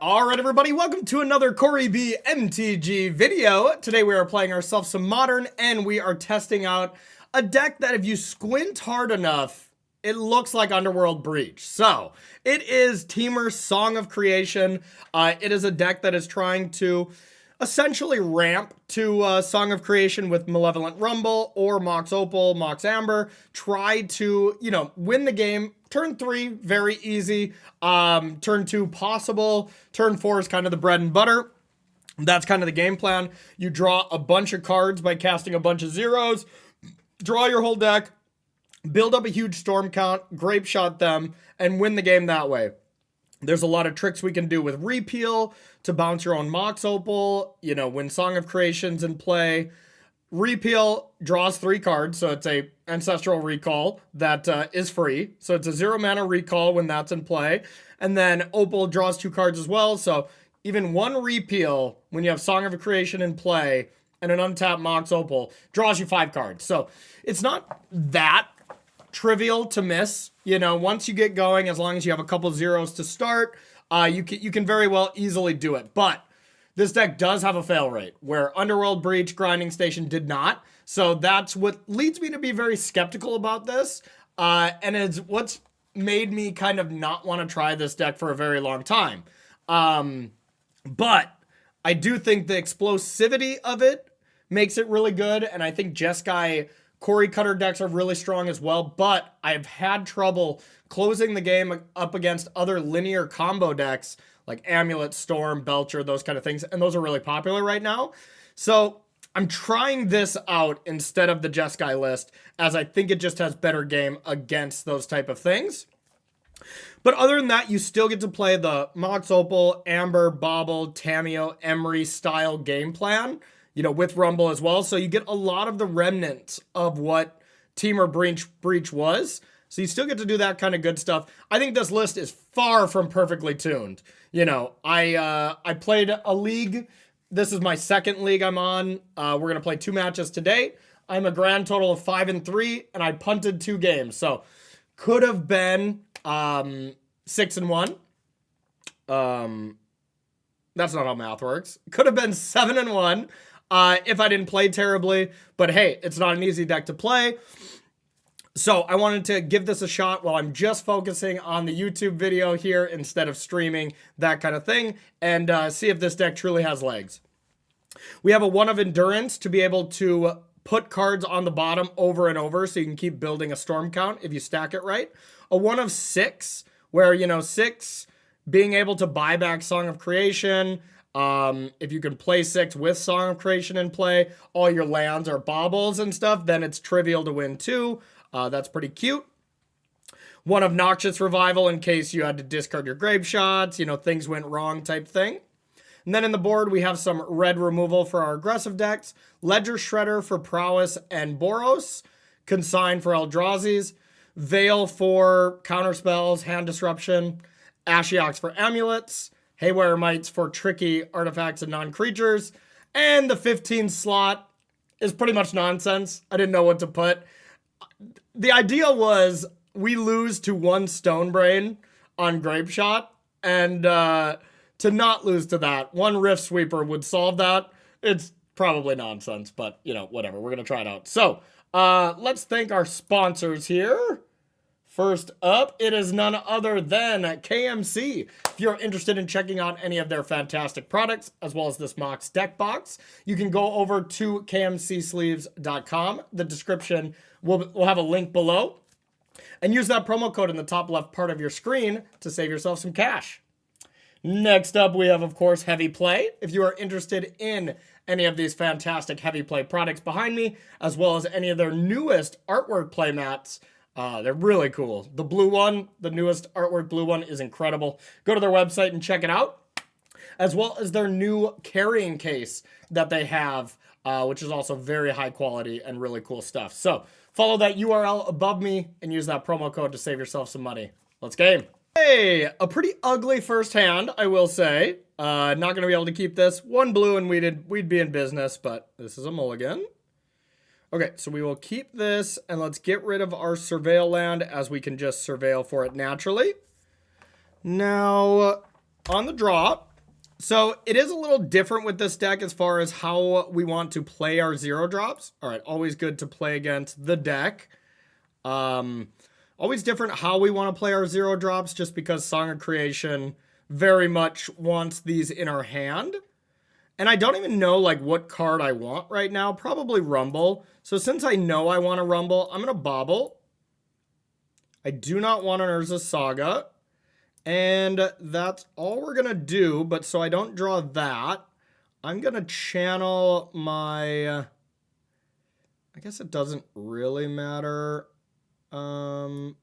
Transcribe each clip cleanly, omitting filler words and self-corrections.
Alright everybody, welcome to another Corey B MTG video. Today we are playing ourselves some Modern and we are testing out a deck that if you squint hard enough, it looks like Underworld Breach. So, it is Temur's Song of Creation. It is a deck that is trying to essentially ramp to Song of Creation with Malevolent Rumble or Mox Opal, Mox Amber. Try to, win the game. Turn 3, very easy. Turn 2, possible. Turn 4 is kind of the bread and butter. That's kind of the game plan. You draw a bunch of cards by casting a bunch of zeros. Draw your whole deck. Build up a huge storm count. Grape shot them. And win the game that way. There's a lot of tricks we can do with Repeal to bounce your own Mox Opal. When Song of Creation's in play. Repeal draws 3 cards, so it's a Ancestral Recall that is free. So it's a 0 mana recall when that's in play. And then Opal draws 2 cards as well, so even 1 Repeal when you have Song of Creation in play and an untapped Mox Opal draws you 5 cards. So it's not that trivial to miss. Once you get going, as long as you have a couple zeros to start, you can very well easily do it. But this deck does have a fail rate, where Underworld Breach, Grinding Station did not. So that's what leads me to be very skeptical about this. And it's what's made me kind of not want to try this deck for a very long time. But I do think the explosivity of it makes it really good. And I think Jeskai Corey Cutter decks are really strong as well. But I've had trouble closing the game up against other linear combo decks like Amulet, Storm, Belcher, those kind of things. And those are really popular right now. So I'm trying this out instead of the Jeskai list, as I think it just has better game against those type of things. But other than that, you still get to play the Mox Opal, Amber, Bauble, Tamiyo, Emery style game plan, with Rumble as well. So you get a lot of the remnants of what Temur Breach was. So you still get to do that kind of good stuff. I think this list is far from perfectly tuned. I played a league. This is my second league I'm on. We're going to play 2 matches today. I'm a grand total of 5-3, and I punted 2 games. So could have been 6-1. That's not how math works. Could have been 7-1 if I didn't play terribly. But hey, it's not an easy deck to play. So I wanted to give this a shot while I'm just focusing on the YouTube video here instead of streaming, that kind of thing, and see if this deck truly has legs. We have a 1 of Endurance to be able to put cards on the bottom over and over so you can keep building a storm count if you stack it right. A 1 of 6, where, 6 being able to buy back Song of Creation. If you can play 6 with Song of Creation in play, all your lands are baubles and stuff, then it's trivial to win 2. That's pretty cute. 1 of Noxious Revival in case you had to discard your grave shots, things went wrong type thing. And then in the board, we have some red removal for our aggressive decks. Ledger Shredder for Prowess and Boros. Consign for Eldrazi's. Veil for counterspells, hand disruption. Ashiok for amulets. Haywire Mites for tricky artifacts and non-creatures. And the 15 slot is pretty much nonsense. I didn't know what to put. The idea was we lose to 1 Stone Brain on Grape Shot, and to not lose to that, 1 Rift Sweeper would solve that. It's probably nonsense, but, whatever. We're going to try it out. So, let's thank our sponsors here. First up, it is none other than KMC. If you're interested in checking out any of their fantastic products, as well as this Mox deck box, you can go over to kmcsleeves.com. The description will have a link below. And use that promo code in the top left part of your screen to save yourself some cash. Next up, we have, of course, Heavy Play. If you are interested in any of these fantastic Heavy Play products behind me, as well as any of their newest artwork playmats, they're really cool. The blue one, the newest artwork blue one, is incredible. Go to their website and check it out. As well as their new carrying case that they have, which is also very high quality and really cool stuff. So follow that URL above me and use that promo code to save yourself some money. Let's game. Hey, a pretty ugly first hand, I will say. Not going to be able to keep this. 1 blue and we'd be in business, but this is a mulligan. Okay, so we will keep this, and let's get rid of our Surveil land, as we can just Surveil for it naturally. Now, on the draw, So it is a little different with this deck as far as how we want to play our 0 drops. All right, always good to play against the deck. Always different how we want to play our 0 drops, just because Song of Creation very much wants these in our hand. And I don't even know like what card I want right now. Probably Rumble. So since I know I want to Rumble, I'm going to Bobble. I do not want an Urza Saga. And that's all we're going to do. But so I don't draw that, I'm going to channel my... I guess it doesn't really matter. As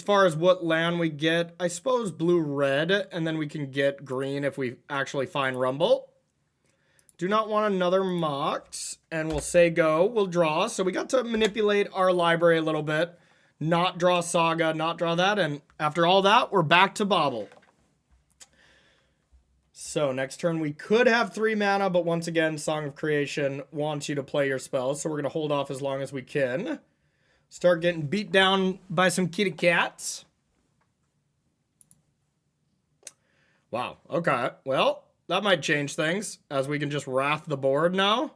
far as what land we get, I suppose blue-red, and then we can get green if we actually find Rumble. Do not want another Mox, and we'll say go. We'll draw. So we got to manipulate our library a little bit. Not draw Saga, not draw that, and after all that, we're back to Bobble. So next turn we could have 3 mana, but once again, Song of Creation wants you to play your spells, so we're going to hold off as long as we can. Start getting beat down by some kitty cats. Wow, okay. Well, that might change things, as we can just wrath the board now.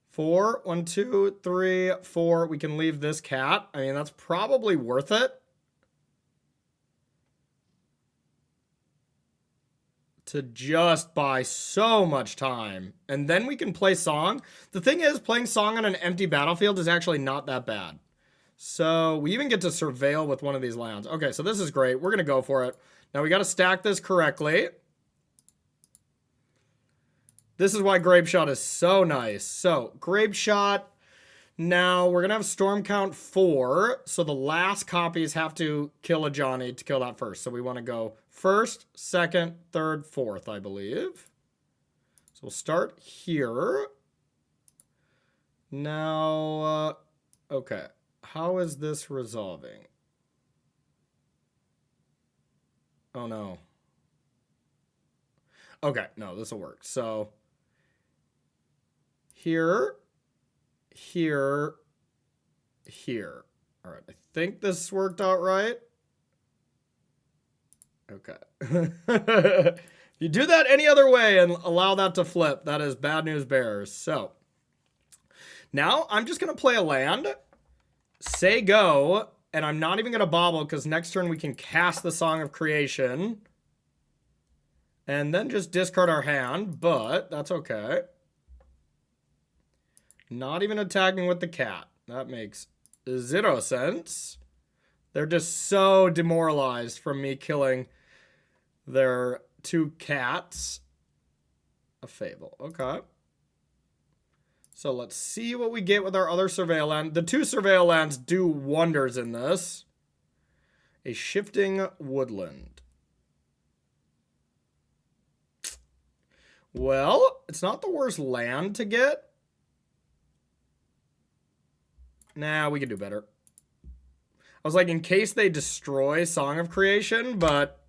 4, 1, 2, 3, 4. We can leave this cat. I mean, that's probably worth it. To just buy so much time. And then we can play Song. The thing is, playing Song on an empty battlefield is actually not that bad. So we even get to surveil with one of these lands. Okay, so this is great. We're going to go for it. Now we got to stack this correctly. This is why Grape Shot is so nice. So Grape Shot. Now we're going to have Storm Count 4. So the last copies have to kill a Johnny to kill that first. So we want to go first, second, third, fourth, I believe. So we'll start here. Now, okay. How is this resolving? Oh, no. Okay, no, this will work. So here, here, here. All right, I think this worked out right. Okay. If you do that any other way and allow that to flip, that is bad news bears. So now I'm just going to play a land, say go, and I'm not even going to bobble because next turn we can cast the Song of Creation and then just discard our hand, but that's okay. Not even attacking with the cat. That makes 0 sense. They're just so demoralized from me killing their 2 cats. A Fable. Okay. So let's see what we get with our other Surveil land. The 2 Surveil lands do wonders in this. A Shifting Woodland. Well, it's not the worst land to get. Nah, we can do better. I was like, in case they destroy Song of Creation, but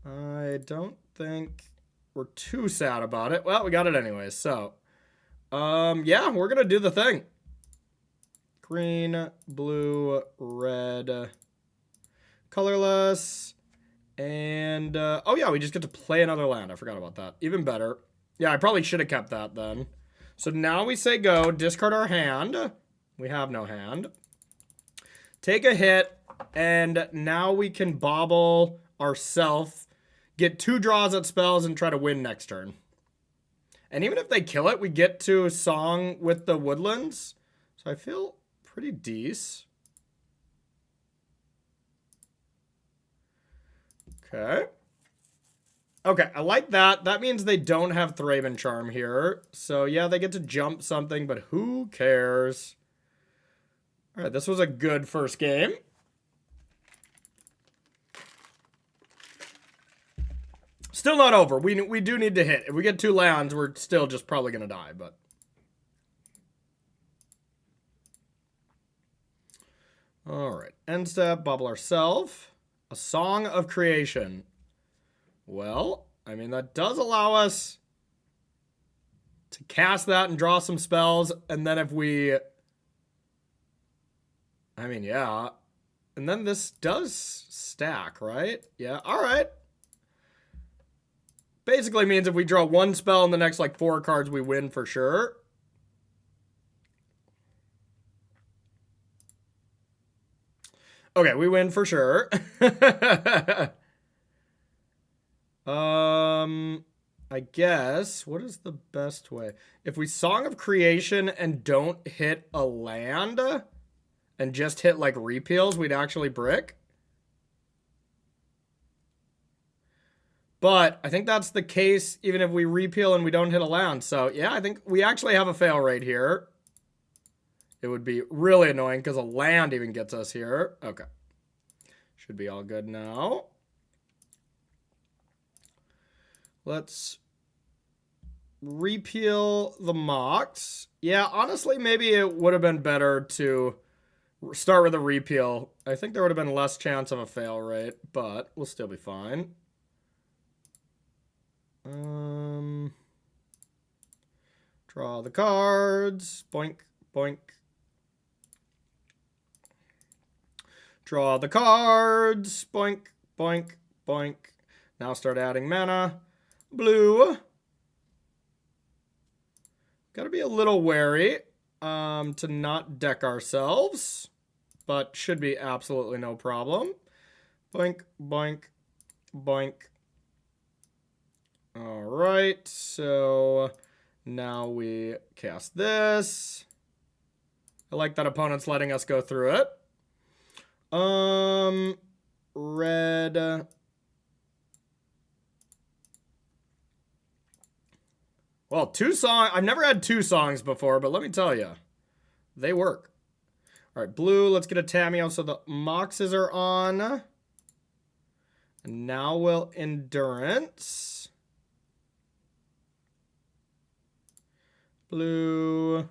I don't think we're too sad about it. Well, we got it anyway, so yeah, we're gonna do the thing. Green, blue, red, colorless, and oh yeah, we just get to play another land. I forgot about that. Even better. Yeah, I probably should have kept that then. So now we say go, discard our hand. We have no hand. Take a hit, and now we can bobble ourselves, get 2 draws at spells, and try to win next turn. And even if they kill it, we get to Song with the Woodlands. So I feel pretty decent. Okay. Okay, I like that. That means they don't have Thraben Charm here. So yeah, they get to jump something, but who cares? All right, this was a good first game. Still not over. We do need to hit. If we get 2 lands, we're still just probably going to die, but... All right, end step, bubble ourselves. A Song of Creation. Well, I mean, that does allow us to cast that and draw some spells, and then if we... I mean, yeah. And then this does stack, right? Yeah, all right. Basically means if we draw one spell in the next like 4 cards, we win for sure. Okay, we win for sure. I guess, what is the best way? If we Song of Creation and don't hit a land and just hit like repeals, we'd actually brick. But I think that's the case even if we repeal and we don't hit a land. So yeah, I think we actually have a fail right here. It would be really annoying because a land even gets us here. Okay. Should be all good now. Let's repeal the Mox. Yeah, honestly, maybe it would have been better to start with a repeal. I think there would have been less chance of a fail rate, but we'll still be fine. Draw the cards. Boink, boink. Draw the cards. Boink, boink, boink. Now start adding mana. Blue. Gotta be a little wary to not deck ourselves, but should be absolutely no problem. Boink, boink, boink. All right, so now we cast this. I like that opponent's letting us go through it. Red. Well, 2 songs. I've never had 2 songs before, but let me tell you, they work. All right, blue. Let's get a Tamiyo so the Moxes are on. And now we'll Endurance. Blue.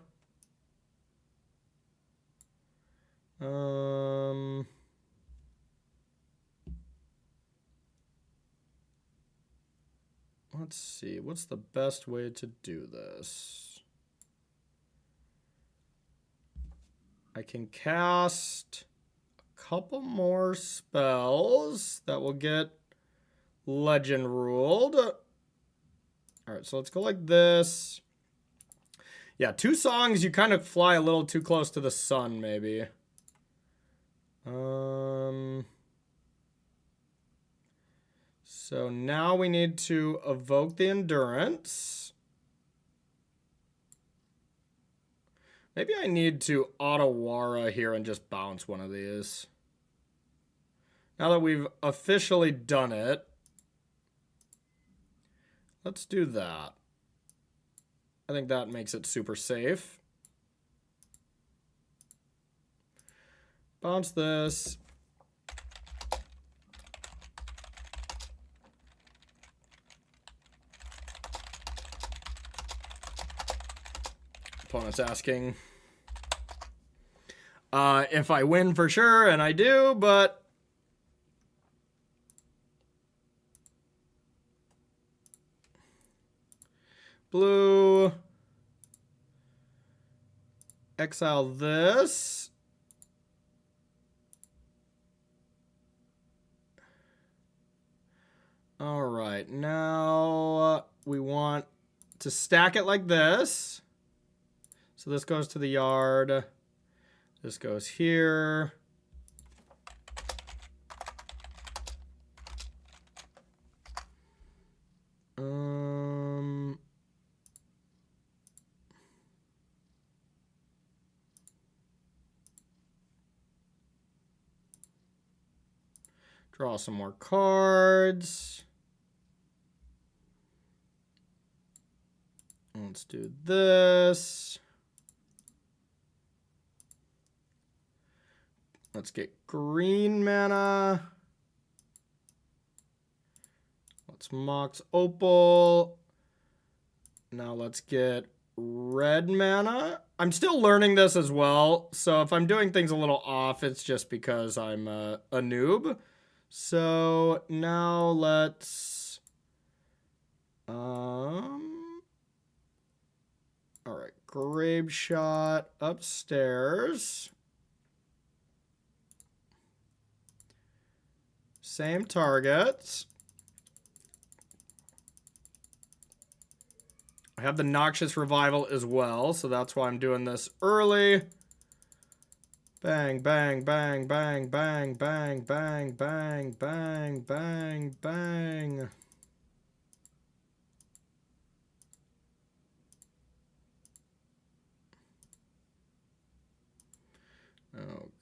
Let's see. What's the best way to do this? I can cast a couple more spells that will get legend ruled. All right, so let's go like this. Yeah, 2 songs, you kind of fly a little too close to the sun, maybe. So now we need to evoke the Endurance. Maybe I need to Otawara here and just bounce one of these. Now that we've officially done it, let's do that. I think that makes it super safe. Bounce this. Opponent's asking if I win for sure, and I do, but blue. Exile this. All right, now we want to stack it like this. So this goes to the yard. This goes here. Draw some more cards. Let's do this. Let's get green mana. Let's Mox Opal. Now let's get red mana. I'm still learning this as well, so if I'm doing things a little off, it's just because I'm a noob. So now let's all right, Grave Shot upstairs. Same targets. I have the Noxious Revival as well, so that's why I'm doing this early. Bang, bang, bang, bang, bang, bang, bang, bang, bang, bang, bang.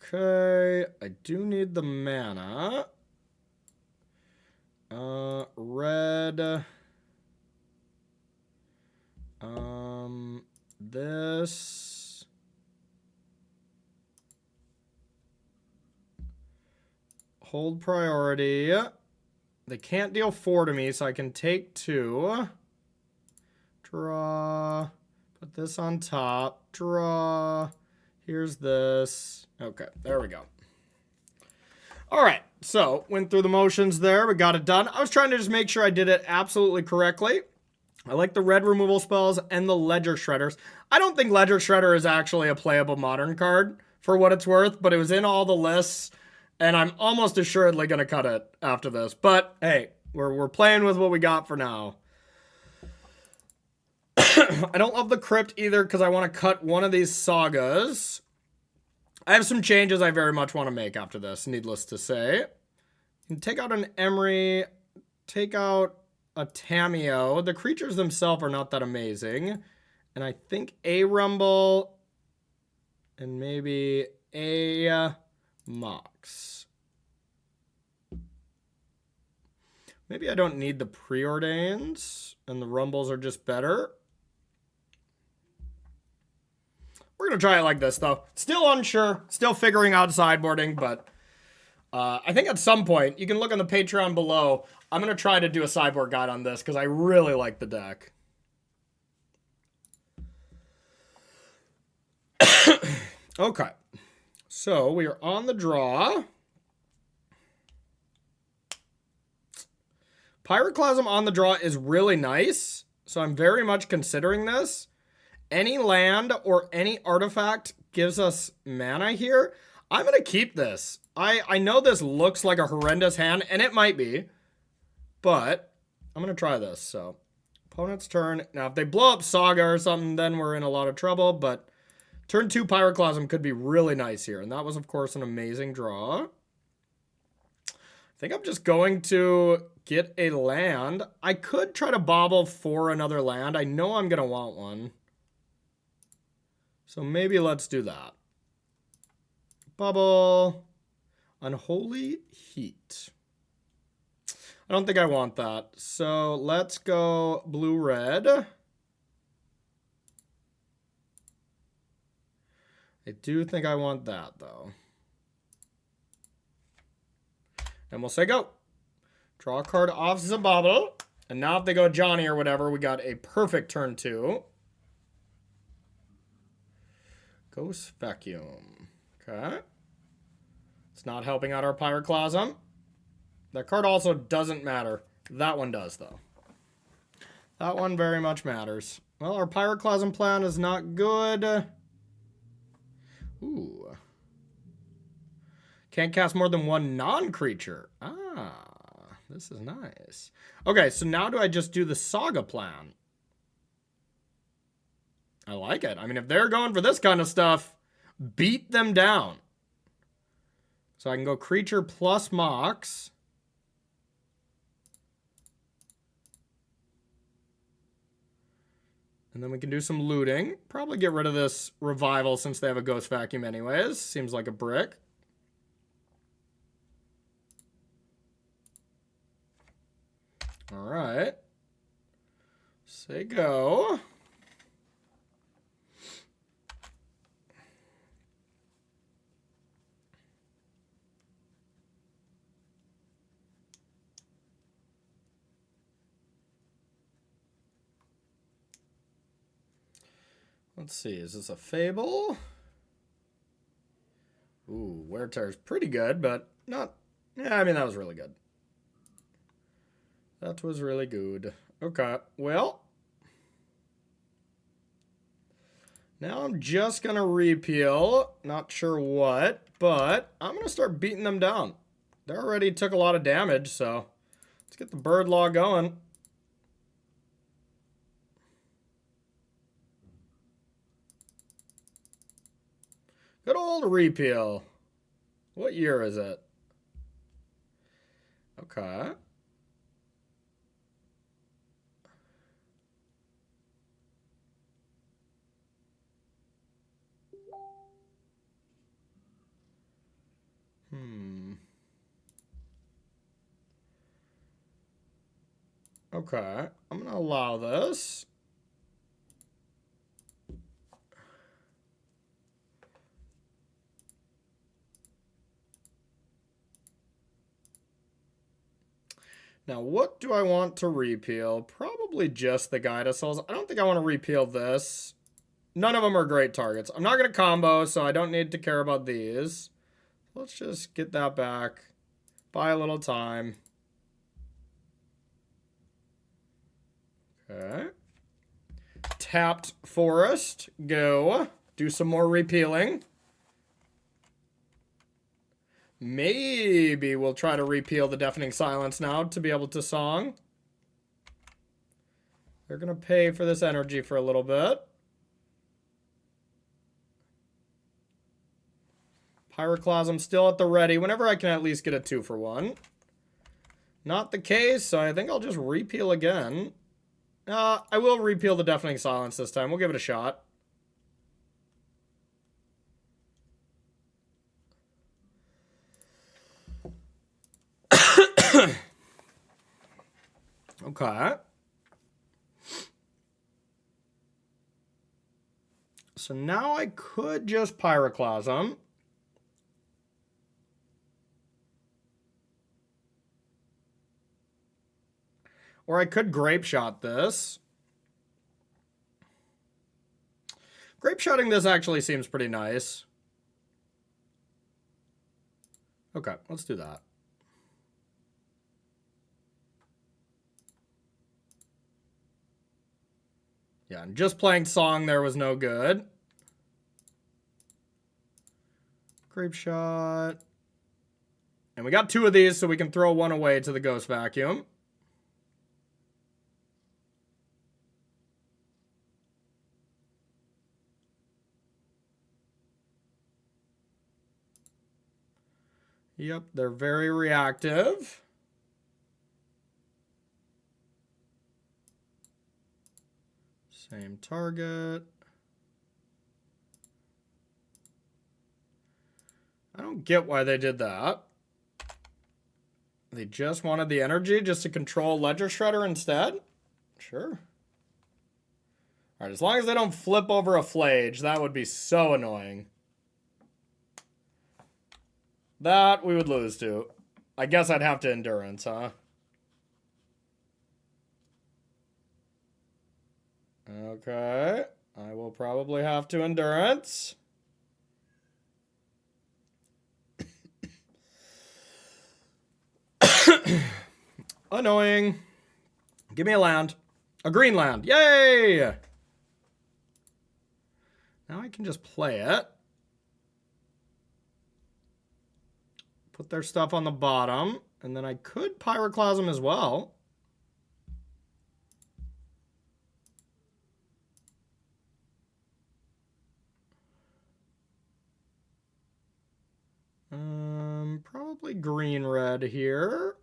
Okay, I do need the mana. Red. This. Hold priority. They can't deal 4 to me, so I can take 2. Draw. Put this on top. Draw. Here's this. Okay, there we go. All right, so went through the motions there. We got it done. I was trying to just make sure I did it absolutely correctly. I like the red removal spells and the Ledger Shredders. I don't think Ledger Shredder is actually a playable modern card for what it's worth, but it was in all the lists, and I'm almost assuredly going to cut it after this. But hey, we're playing with what we got for now. I don't love the Crypt either because I want to cut one of these sagas. I have some changes I very much want to make after this, needless to say. You can take out an Emery, take out a Tameo. The creatures themselves are not that amazing. And I think a Rumble and maybe a Mox. Maybe I don't need the Preordains and the Rumbles are just better. We're going to try it like this, though. Still unsure. Still figuring out sideboarding, but I think at some point, you can look on the Patreon below. I'm going to try to do a sideboard guide on this because I really like the deck. Okay. So we are on the draw. Pyroclasm on the draw is really nice, so I'm very much considering this. Any land or any artifact gives us mana here. I'm going to keep this. I know this looks like a horrendous hand, and it might be, but I'm going to try this. So, opponent's turn. Now, if they blow up Saga or something, then we're in a lot of trouble, but turn 2 Pyroclasm could be really nice here, and that was, of course, an amazing draw. I think I'm just going to get a land. I could try to bobble for another land. I know I'm going to want one. So maybe let's do that. Bubble. Unholy Heat. I don't think I want that. So let's go blue-red. I do think I want that, though. And we'll say go. Draw a card off Zabobble. And now if they go Johnny or whatever, we got a perfect turn 2. Ghost Vacuum. Okay. It's not helping out our Pyroclasm. That card also doesn't matter. That one does, though. That one very much matters. Well, our Pyroclasm plan is not good. Ooh. Can't cast more than one non-creature. Ah, this is nice. Okay, so now do I just do the Saga plan? I like it. I mean, if they're going for this kind of stuff, beat them down. So I can go creature plus Mox. And then we can do some looting. Probably get rid of this Revival since they have a Ghost Vacuum anyways. Seems like a brick. All right. Say go. Let's see, is this a Fable? Ooh, Wear Tear's pretty good, but not... Yeah, I mean, that was really good. That was really good. Okay, well... Now I'm just going to repeal. Not sure what, but I'm going to start beating them down. They already took a lot of damage, so... Let's get the bird law going. Good old repeal. What year is it? Okay. Okay. I'm going to allow this. Now, what do I want to repeal? Probably just the Gydesols. I don't think I want to repeal this. None of them are great targets. I'm not going to combo, so I don't need to care about these. Let's just get that back. Buy a little time. Okay. Tapped Forest. Go. Do some more repealing. Maybe we'll try to repeal the Deafening Silence now to be able to song. They're going to pay for this energy for a little bit. Pyroclasm still at the ready. Whenever I can at least get a 2-for-1. Not the case, so I think I'll just repeal again. I will repeal the Deafening Silence this time. We'll give it a shot. Okay. So now I could just Pyroclasm. Or I could Grape Shot this. Grape Shotting this actually seems pretty nice. Okay, let's do that. Yeah, and just playing Song there was no good. Grape Shot. And we got 2 of these, so we can throw 1 away to the Ghost Vacuum. Yep, they're very reactive. Same target. I don't get why they did that. They just wanted the energy just to control Ledger Shredder instead? Sure. Alright, as long as they don't flip over a Flage, that would be so annoying. That we would lose to. I guess I'd have to Endurance, huh? Okay. I will probably have to Endurance. Annoying. Give me a land. A green land. Yay! Now I can just play it. Put their stuff on the bottom. And then I could Pyroclasm as well. Probably green-red here.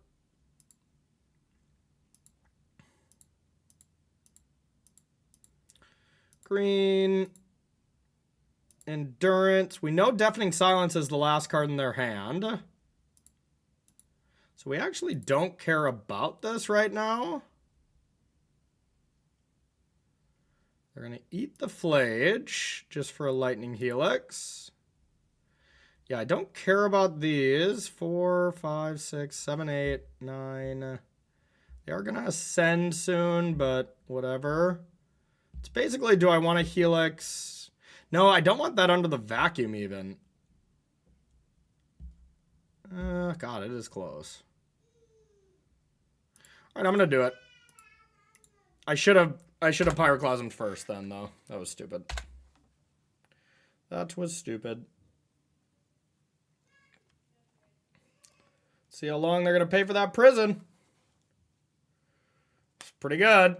Green. Endurance. We know Deafening Silence is the last card in their hand. So we actually don't care about this right now. They're going to eat the Flage just for a Lightning Helix. Yeah, I don't care about these. 4, 5, 6, 7, 8, 9. They are going to ascend soon, but whatever. It's basically, do I want a Helix? No, I don't want that under the vacuum even. God, it is close. All right, I'm going to do it. I should have Pyroclasmed first then, though. That was stupid. That was stupid. See how long they're going to pay for that prison. It's pretty good.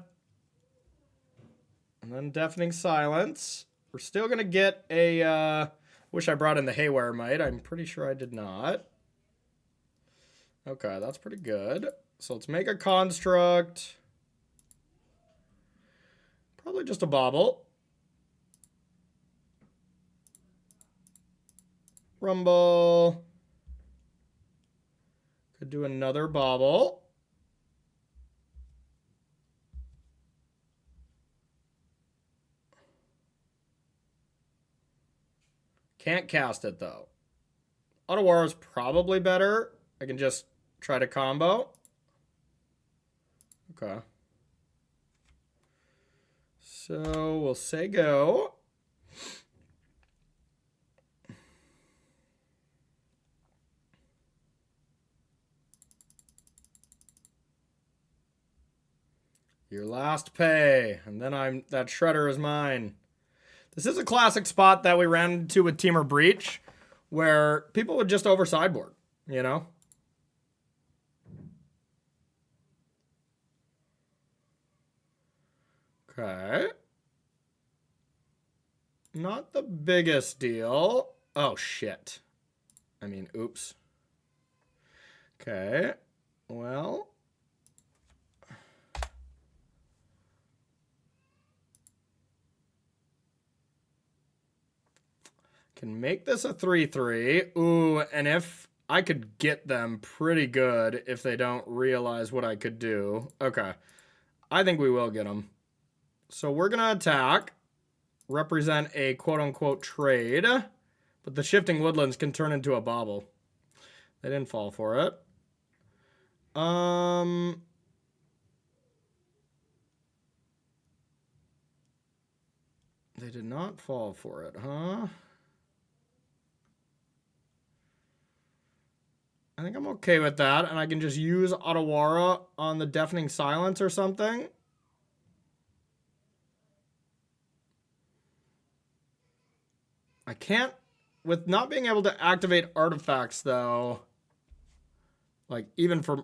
And then Deafening Silence. We're still going to get a Wish I brought in the Haywire Mite. I'm pretty sure I did not. Okay, that's pretty good. So let's make a construct. Probably just a bauble. Rumble. Could do another bauble. Can't cast it though. Otawara is probably better. I can just try to combo. Okay. So we'll say go. Your last pay. And then that shredder is mine. This is a classic spot that we ran into with Temur Breach, where people would just over sideboard, you know? Okay. Not the biggest deal. Oh, shit. I mean, oops. Okay. Well. Can make this a 3-3. Ooh, and if I could get them pretty good if they don't realize what I could do. Okay. I think we will get them. So we're going to attack. Represent a quote-unquote trade. But the Shifting Woodlands can turn into a bauble. They didn't fall for it. They did not fall for it, huh? I think I'm okay with that, and I can just use Otawara on the Deafening Silence or something. I can't, with not being able to activate artifacts, though, like, even for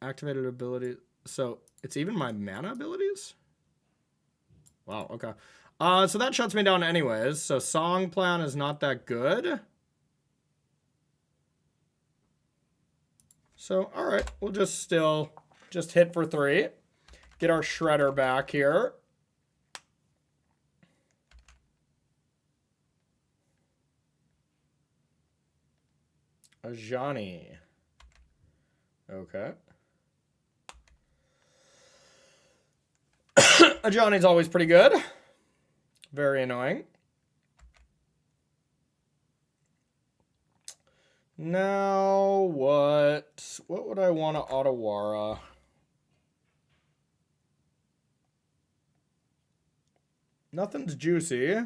activated abilities, so it's even my mana abilities? Wow, okay. So that shuts me down anyways, so Song Plan is not that good. So, all right, we'll just hit for 3. Get our shredder back here. Ajani. Okay. Ajani's always pretty good. Very annoying. Now, what would I want to Otawara? Nothing's juicy.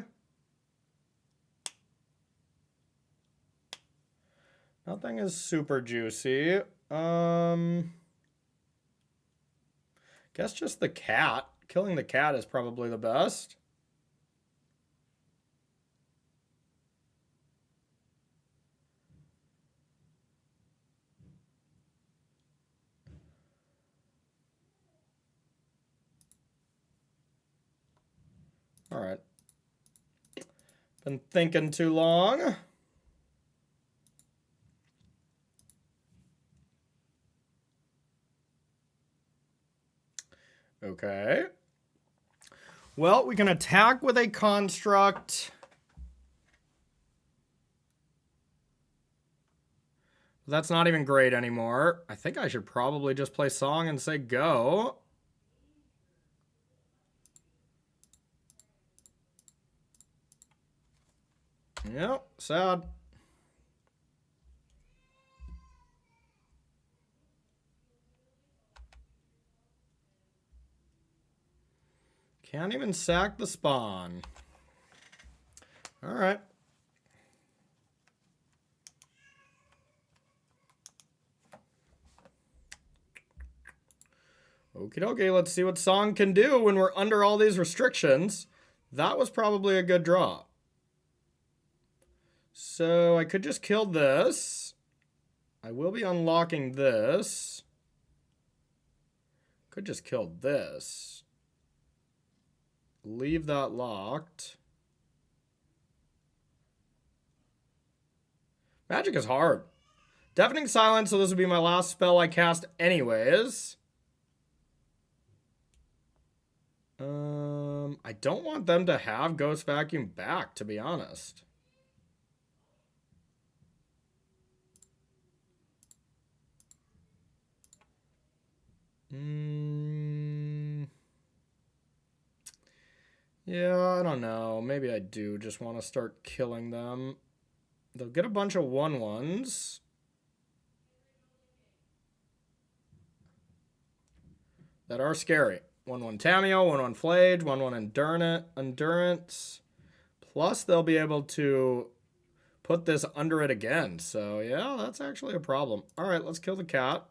Nothing is super juicy. Guess just the cat. Killing the cat is probably the best. All right. Been thinking too long. Okay. Well, we can attack with a construct. That's not even great anymore. I think I should probably just play Song and say go. Yep, sad. Can't even sack the spawn. All right. Okie dokie, let's see what Song can do when we're under all these restrictions. That was probably a good draw. So I could just kill this. I will be unlocking this. Could just kill this. Leave that locked. Magic is hard. Deafening Silence, so this would be my last spell I cast anyways. I don't want them to have Ghost Vacuum back, to be honest. Yeah, I don't know. Maybe I do just want to start killing them. They'll get a bunch of 1/1s. That are scary. 1/1 Tameo, 1/1 Flage, 1/1 Endurance. Plus, they'll be able to put this under it again. So, yeah, that's actually a problem. All right, let's kill the cat.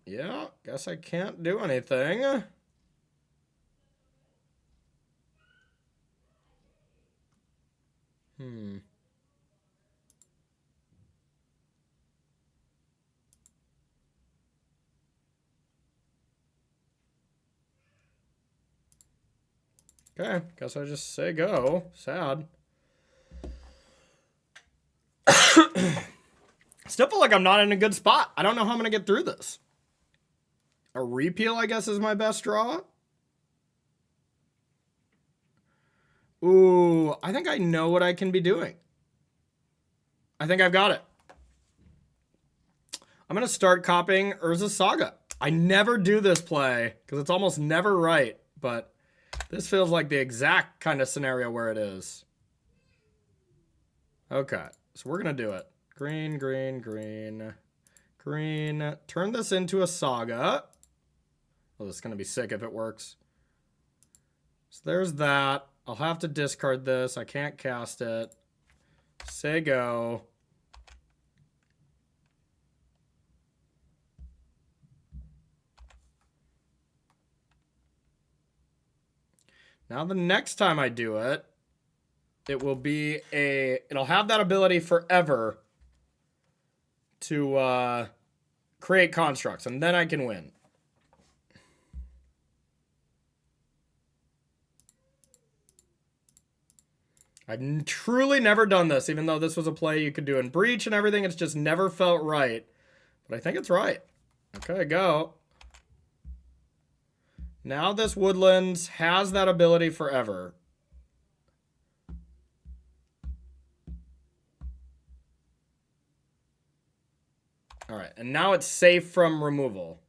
Yeah, guess I can't do anything. Okay, guess I just say go. Sad. Still feel like I'm not in a good spot. I don't know how I'm going to get through this. A repeal, I guess, is my best draw. Ooh, I think I know what I can be doing. I think I've got it. I'm going to start copying Urza's Saga. I never do this play because it's almost never right, but this feels like the exact kind of scenario where it is. Okay, so we're going to do it. Green, green, green, green. Turn this into a Saga. Oh, this is going to be sick if it works. So there's that. I'll have to discard this. I can't cast it. Say go. Now the next time I do it, it will be it'll have that ability forever to create constructs, and then I can win. I've truly never done this, even though this was a play you could do in Breach and everything. It's just never felt right. But I think it's right. Okay, go. Now this Woodlands has that ability forever. All right, and now it's safe from removal.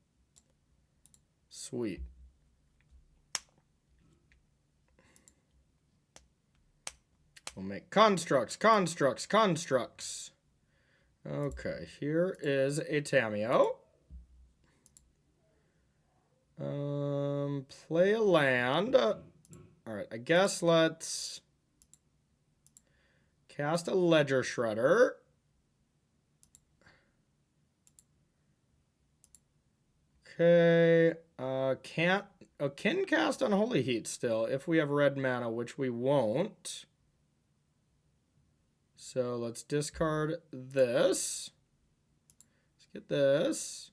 Sweet. We'll make constructs, constructs, constructs. Okay, here is a Tameo. Play a land. All right, I guess let's cast a Ledger Shredder. Okay, can cast Unholy Heat still if we have red mana, which we won't. So let's discard this. Let's get this.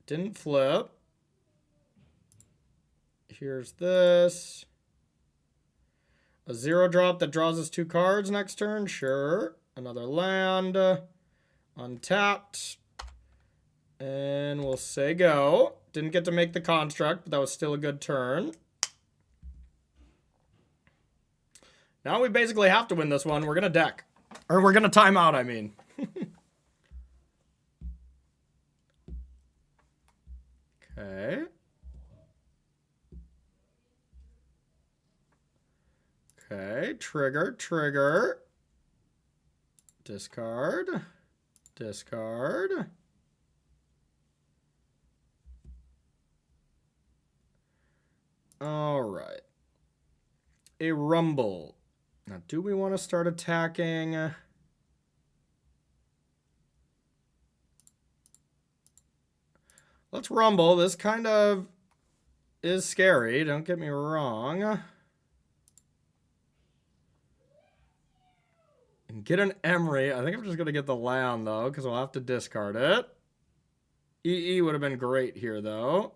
Didn't flip. Here's this. A 0-drop that draws us 2 cards next turn. Sure. Another land. Untapped. And we'll say go. Didn't get to make the construct, but that was still a good turn. Now we basically have to win this one. We're going to deck. Or we're going to time out, I mean. Okay. Okay, trigger, trigger. Discard. Discard. All right. A rumble. Now, do we want to start attacking? Let's rumble. This kind of is scary. Don't get me wrong. And get an Emery. I think I'm just going to get the land, though, because I'll have to discard it. EE would have been great here, though.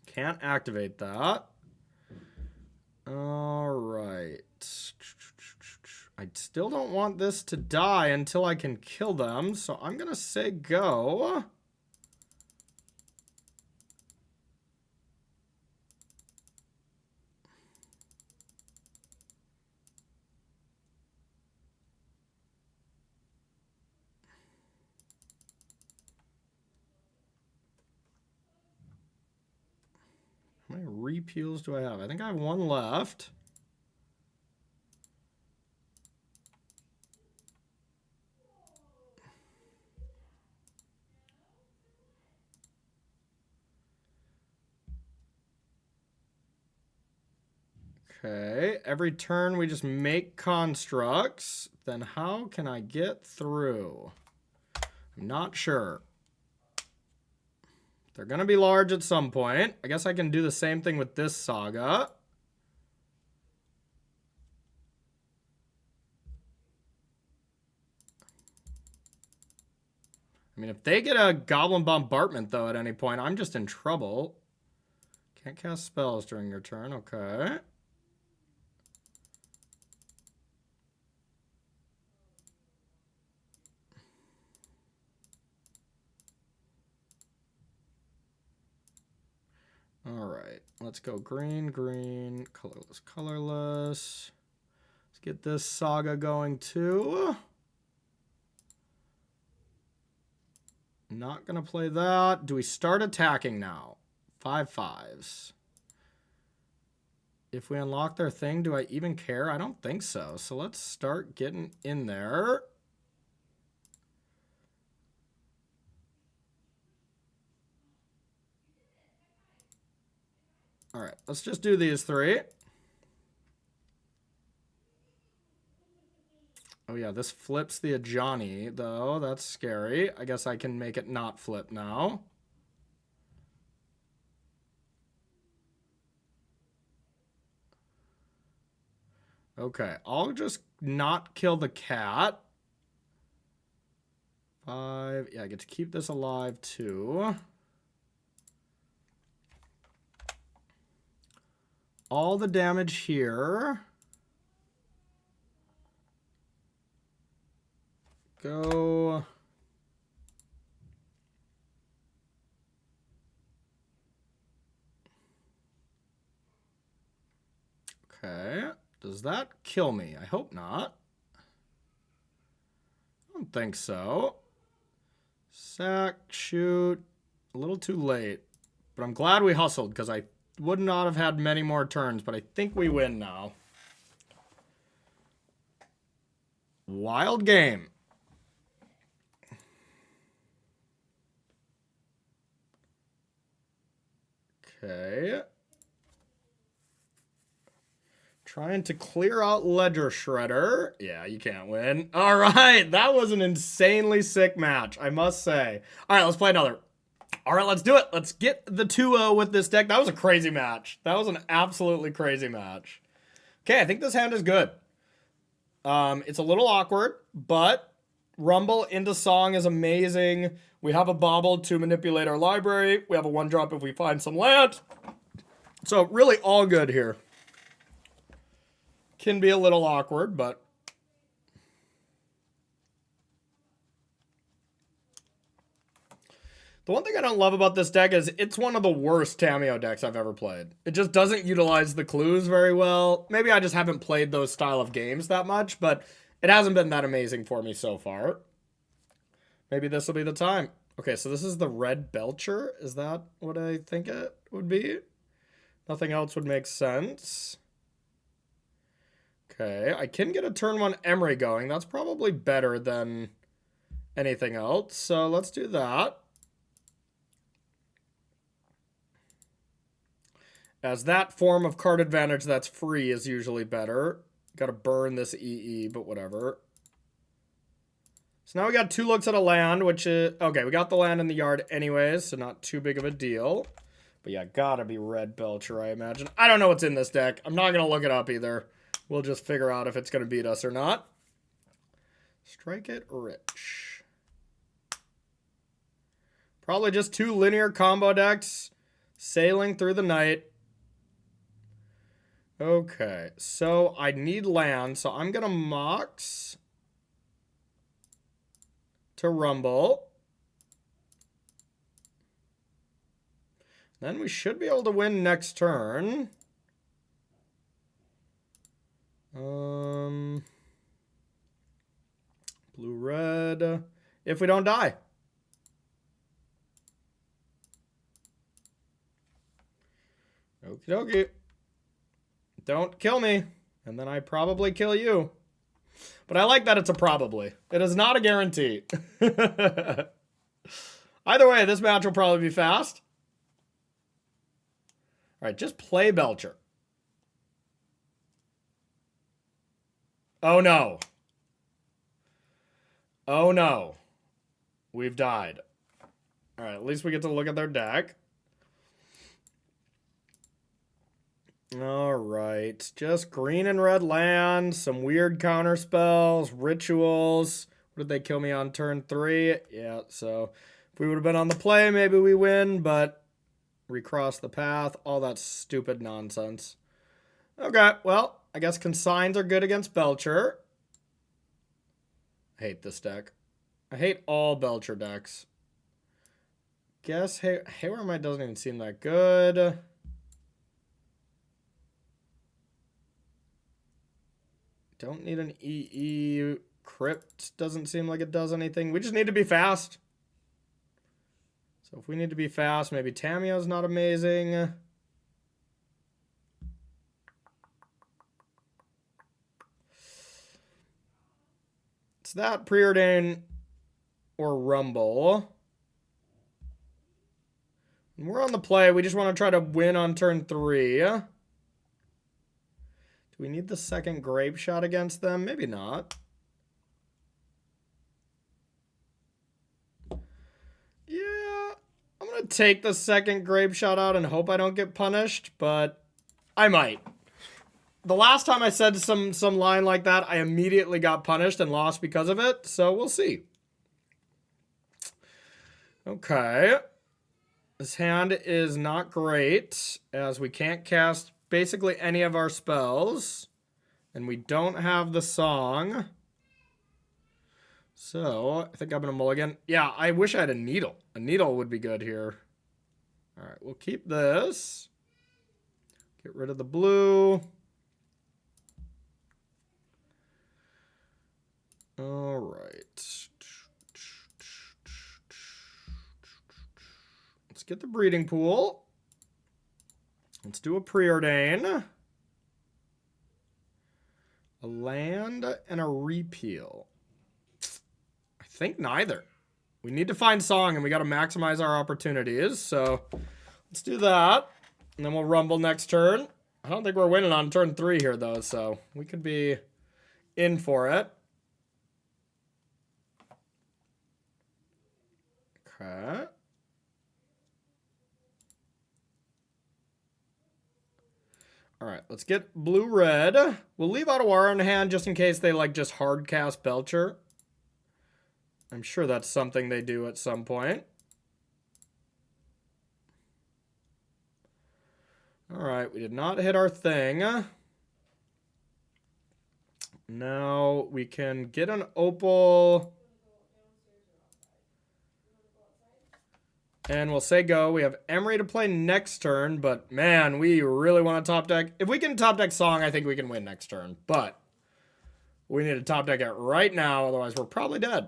Can't activate that. All right. I still don't want this to die until I can kill them, so I'm going to say go. How many repeals do I have? I think I have one left. Okay, every turn we just make constructs. Then how can I get through? I'm not sure. They're going to be large at some point. I guess I can do the same thing with this saga. I mean, if they get a Goblin Bombardment, though, at any point, I'm just in trouble. Can't cast spells during your turn. Okay. All right. Let's go green, green, colorless, colorless. Let's get this saga going, too. Not going to play that. Do we start attacking now? 5/5s. If we unlock their thing, do I even care? I don't think so. So let's start getting in there. All right, let's just do these three. Oh yeah, this flips the Ajani, though. That's scary. I guess I can make it not flip now. Okay, I'll just not kill the cat. 5. Yeah, I get to keep this alive, too. All the damage here. Go. Okay. Does that kill me? I hope not. I don't think so. Sack, shoot. A little too late. But I'm glad we hustled because I would not have had many more turns, but I think we win now. Wild game. Okay. Trying to clear out Ledger Shredder. Yeah, you can't win. All right, that was an insanely sick match, I must say. All right, let's play another. All right, let's do it. Let's get the 2-0 with this deck. That was a crazy match. That was an absolutely crazy match. Okay, I think this hand is good. It's a little awkward, but Rumble into Song is amazing. We have a Bobble to manipulate our library. We have a 1-drop if we find some land. So really all good here. Can be a little awkward, but... The one thing I don't love about this deck is it's one of the worst Tamiyo decks I've ever played. It just doesn't utilize the clues very well. Maybe I just haven't played those style of games that much, but it hasn't been that amazing for me so far. Maybe this will be the time. Okay, so this is the Red Belcher. Is that what I think it would be? Nothing else would make sense. Okay, I can get a turn 1 Emery going. That's probably better than anything else. So let's do that. As that form of card advantage that's free is usually better. Got to burn this EE, but whatever. So now we got 2 looks at a land, which is... Okay, we got the land in the yard anyways, so not too big of a deal. But yeah, gotta be Red Belcher, I imagine. I don't know what's in this deck. I'm not going to look it up either. We'll just figure out if it's going to beat us or not. Strike it rich. Probably just 2 linear combo decks sailing through the night. Okay, so I need land, so I'm going to Mox to Rumble. Then we should be able to win next turn. Blue-red, if we don't die. Okie dokie. Don't kill me, and then I probably kill you. But I like that it's a probably. It is not a guarantee. Either way, this match will probably be fast. All right, just play Belcher. Oh no. Oh no. We've died. All right, at least we get to look at their deck. All right, just green and red land, some weird counter spells, rituals. What did they kill me on turn 3? Yeah, so if we would have been on the play, maybe we win, but recross the path, all that stupid nonsense. Okay, well, I guess consigns are good against Belcher. I hate this deck. I hate all Belcher decks. Guess Haywire Might doesn't even seem that good. Don't need an EE. Crypt doesn't seem like it does anything. We just need to be fast. So if we need to be fast, maybe Tamiyo's not amazing. It's that Preordain or Rumble. And we're on the play. We just want to try to win on turn 3. Do we need the second grape shot against them? Maybe not. Yeah, I'm going to take the second grape shot out and hope I don't get punished, but I might. The last time I said some line like that, I immediately got punished and lost because of it, so we'll see. Okay. This hand is not great, as we can't cast basically any of our spells, and we don't have the song. So I think I'm gonna mulligan. Yeah, I wish I had a needle. A needle would be good here. All right, we'll keep this. Get rid of the blue. All right. Let's get the breeding pool. Let's do a preordain. A land and a repeal. I think neither. We need to find song and we got to maximize our opportunities. So let's do that. And then we'll rumble next turn. I don't think we're winning on turn 3 here though. So we could be in for it. Okay. All right, let's get blue-red. We'll leave Otawara in hand just in case they like just hard cast Belcher. I'm sure that's something they do at some point. All right, we did not hit our thing. Now we can get an opal. And we'll say go. We have Emery to play next turn, but man, we really want to top deck. If we can top deck Song, I think we can win next turn. But we need to top deck it right now, otherwise we're probably dead.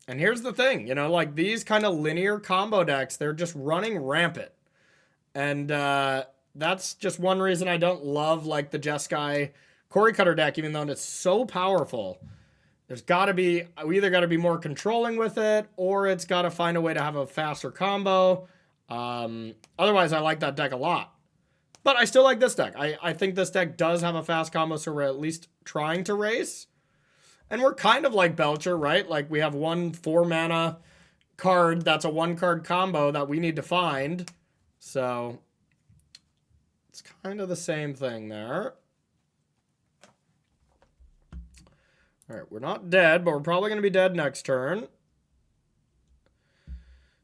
And here's the thing, you know, like these kind of linear combo decks, they're just running rampant. And that's just one reason I don't love like the Jeskai Corey Cutter deck, even though it's so powerful. There's got to be, we either got to be more controlling with it, or it's got to find a way to have a faster combo. Otherwise, I like that deck a lot. But I still like this deck. I think this deck does have a fast combo, so we're at least trying to race. And we're kind of like Belcher, right? Like we have 1 4-mana card that's a 1-card combo that we need to find. So it's kind of the same thing there. All right, we're not dead, but we're probably going to be dead next turn.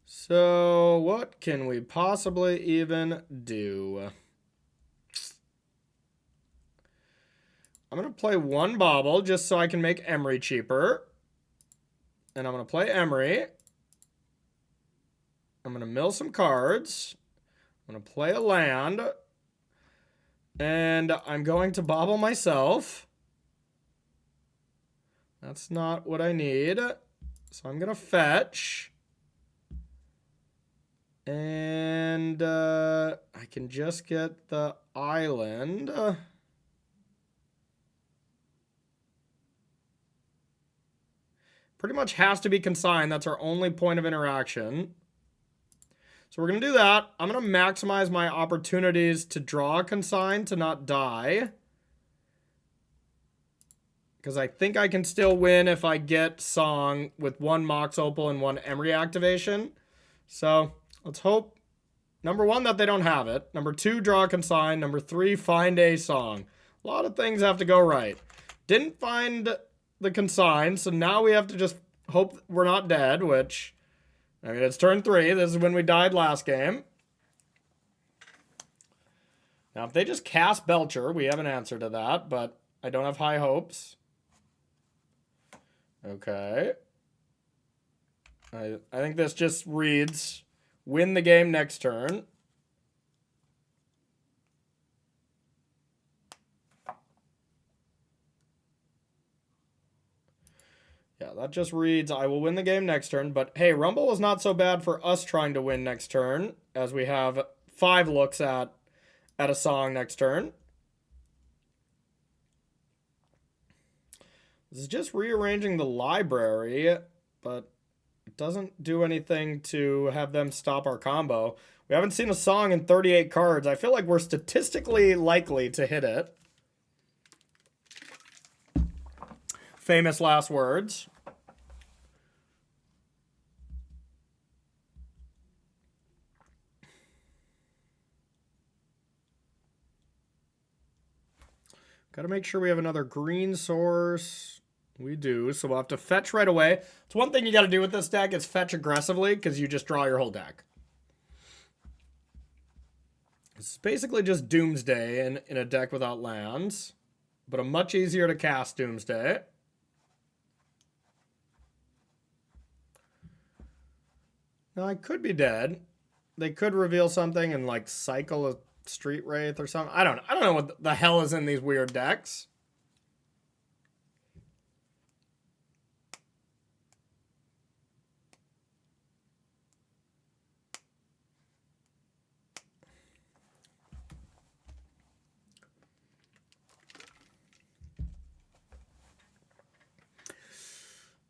So what can we possibly even do? I'm going to play one bauble just so I can make Emery cheaper. And I'm going to play Emery. I'm going to mill some cards. I'm going to play a land. And I'm going to bauble myself. That's not what I need. So I'm going to fetch. And I can just get the island. Pretty much has to be consigned. That's our only point of interaction. So we're going to do that. I'm going to maximize my opportunities to draw a consign to not die. Because I think I can still win if I get Song with one Mox Opal and one Emery activation. So let's hope, number one, that they don't have it. Number two, draw a consign. Number three, find a Song. A lot of things have to go right. Didn't find the consign, so now we have to just hope we're not dead, which, I mean, it's turn 3. This is when we died last game. Now, if they just cast Belcher, we have an answer to that, but I don't have high hopes. Okay. I think this just reads, win the game next turn. Yeah, that just reads, I will win the game next turn. But hey, Rumble is not so bad for us trying to win next turn, as we have 5 looks at a Song next turn. This is just rearranging the library, but it doesn't do anything to have them stop our combo. We haven't seen a Song in 38 cards. I feel like we're statistically likely to hit it. Famous last words. Got to make sure we have another green source. We do, so we'll have to fetch right away. It's one thing you got to do with this deck is fetch aggressively, because you just draw your whole deck. It's basically just Doomsday in a deck without lands, but a much easier to cast Doomsday. Now, I could be dead. They could reveal something and, like, cycle a Street Wraith or something. I don't know what the hell is in these weird decks.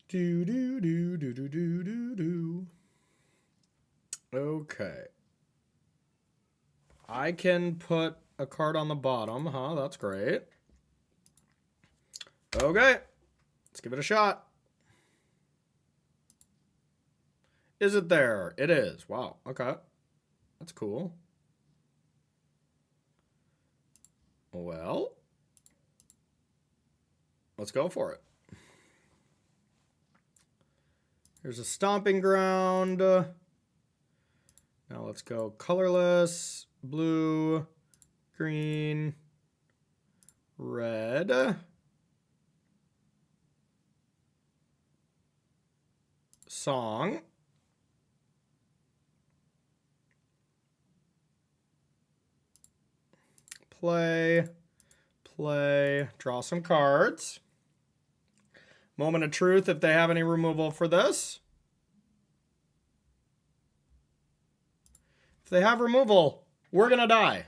Do do do do do do do do. Okay. I can put a card on the bottom, huh? That's great. Okay. Let's give it a shot. Is it there? It is. Wow. Okay. That's cool. Well, let's go for it. Here's a stomping ground. Now let's go colorless, blue, green, red. Song. Play, draw some cards. Moment of truth if they have any removal for this. If they have removal, we're going to die.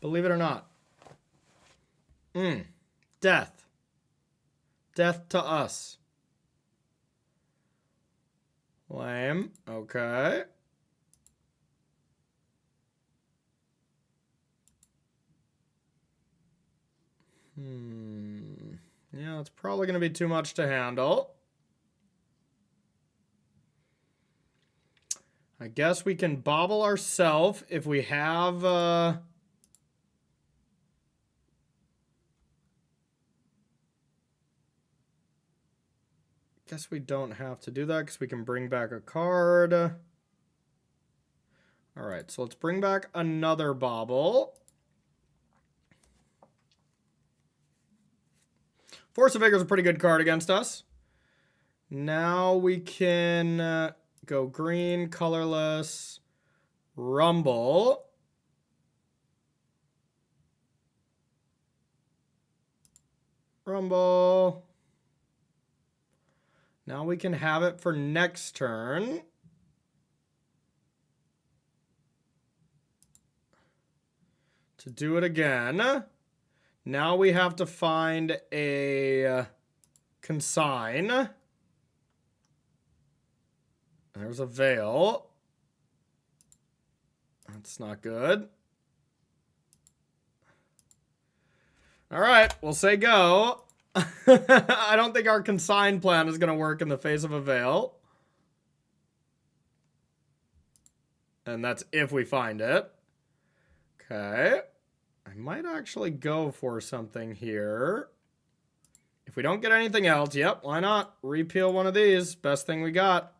Believe it or not. Death. Death to us. Lame. Okay. Yeah, it's probably going to be too much to handle. I guess we can bobble ourselves if we have... Guess we don't have to do that because we can bring back a card. All right, so let's bring back another bauble. Force of Vigor is a pretty good card against us. Now we can go green, colorless, rumble. Rumble. Now we can have it for next turn. To do it again. Now we have to find a consign. There's a veil. That's not good. All right, we'll say go. I don't think our consign plan is going to work in the face of a veil. And that's if we find it. Okay. I might actually go for something here. If we don't get anything else, yep, why not? Repeal one of these. Best thing we got.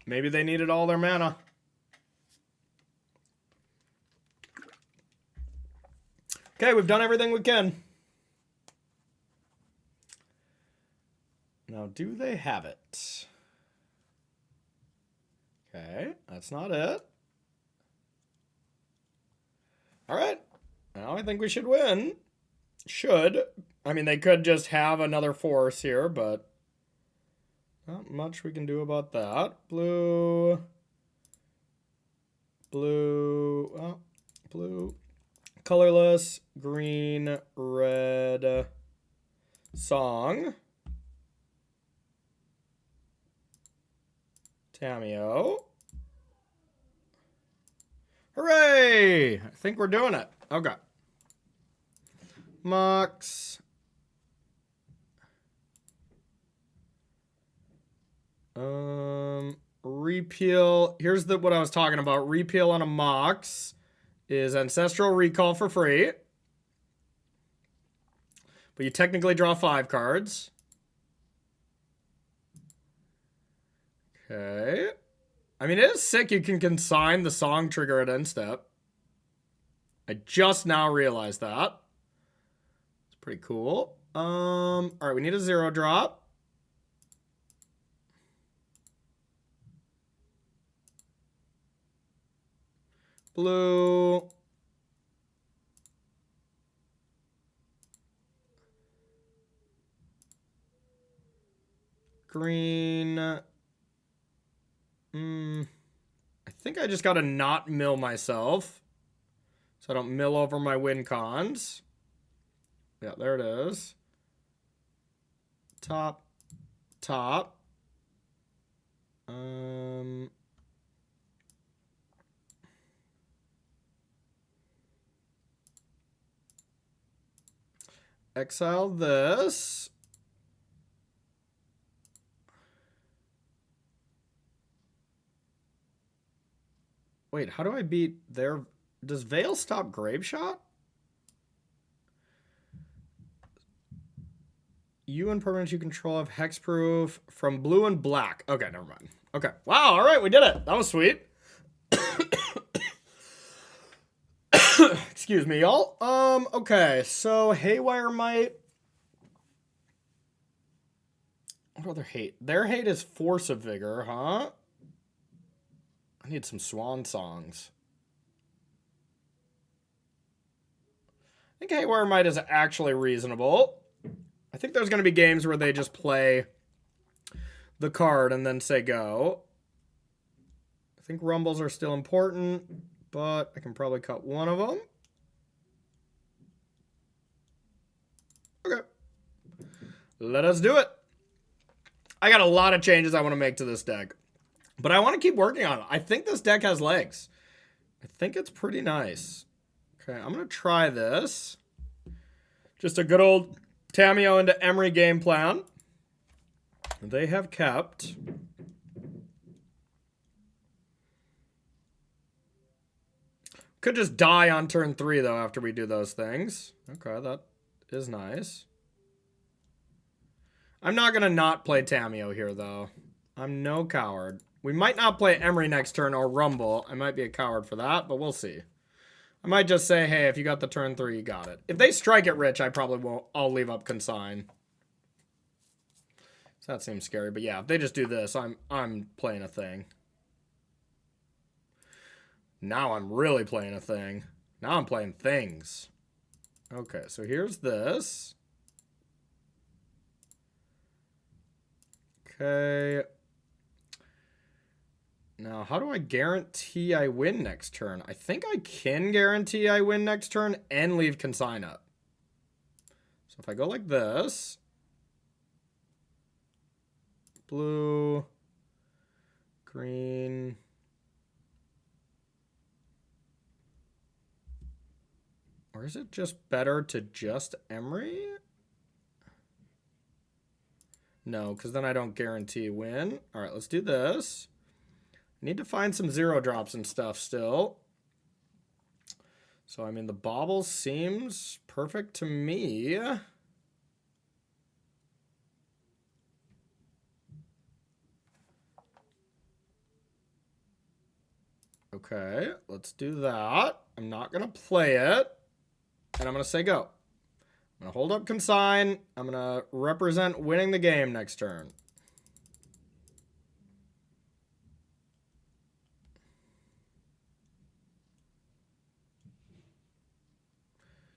Maybe they needed all their mana. Okay, we've done everything we can. Now, do they have it? Okay, that's not it. All right, now I think we should win. Should. I mean, they could just have another force here, but not much we can do about that. Blue. Blue. Oh, blue. Colorless. Green. Red. Song. Tamio. Hooray! I think we're doing it. Okay. Mox. Repeal. Here's what I was talking about. Repeal on a Mox is Ancestral Recall for free. But you technically draw 5 cards. Okay. I mean, it is sick you can consign the song trigger at end step. I just now realized that. It's pretty cool. All right, we need a 0 drop. Blue. Green. I think I just gotta not mill myself. So I don't mill over my win cons. Yeah, there it is. Top. Top. Exile this. Wait, how do I beat their... Does Veil stop Graveshot? You and permanents you control have hexproof from blue and black. Okay, never mind. Okay. Wow, all right, we did it. That was sweet. Excuse me, y'all. Okay, so Haywire Might. What other hate? Their hate is Force of Vigor, huh? I need some swan songs. I think Haywire Might is actually reasonable. I think there's going to be games where they just play the card and then say go. I think rumbles are still important, but I can probably cut one of them. Okay. Let us do it. I got a lot of changes I want to make to this deck, but I want to keep working on it. I think this deck has legs. I think it's pretty nice. Okay, I'm going to try this. Just a good old Tamio into Emery game plan. They have kept. Could just die on turn 3, though, after we do those things. Okay, that is nice. I'm not going to not play Tamiyo here, though. I'm no coward. We might not play Emery next turn or Rumble. I might be a coward for that, but we'll see. I might just say, hey, if you got the turn 3, you got it. If they strike it rich, I probably won't. I'll leave up Consign. So that seems scary, but yeah, if they just do this, I'm playing a thing. Now I'm really playing a thing. Now I'm playing things. Okay, so here's this. Okay. Now, how do I guarantee I win next turn? I think I can guarantee I win next turn and leave Consign up. So if I go like this. Blue. Green. Or is it just better to just Emery? No, because then I don't guarantee win. All right, let's do this. I need to find some 0 drops and stuff still. So, I mean, the bauble seems perfect to me. Okay, let's do that. I'm not going to play it. And I'm going to say go. I'm going to hold up Consign. I'm going to represent winning the game next turn.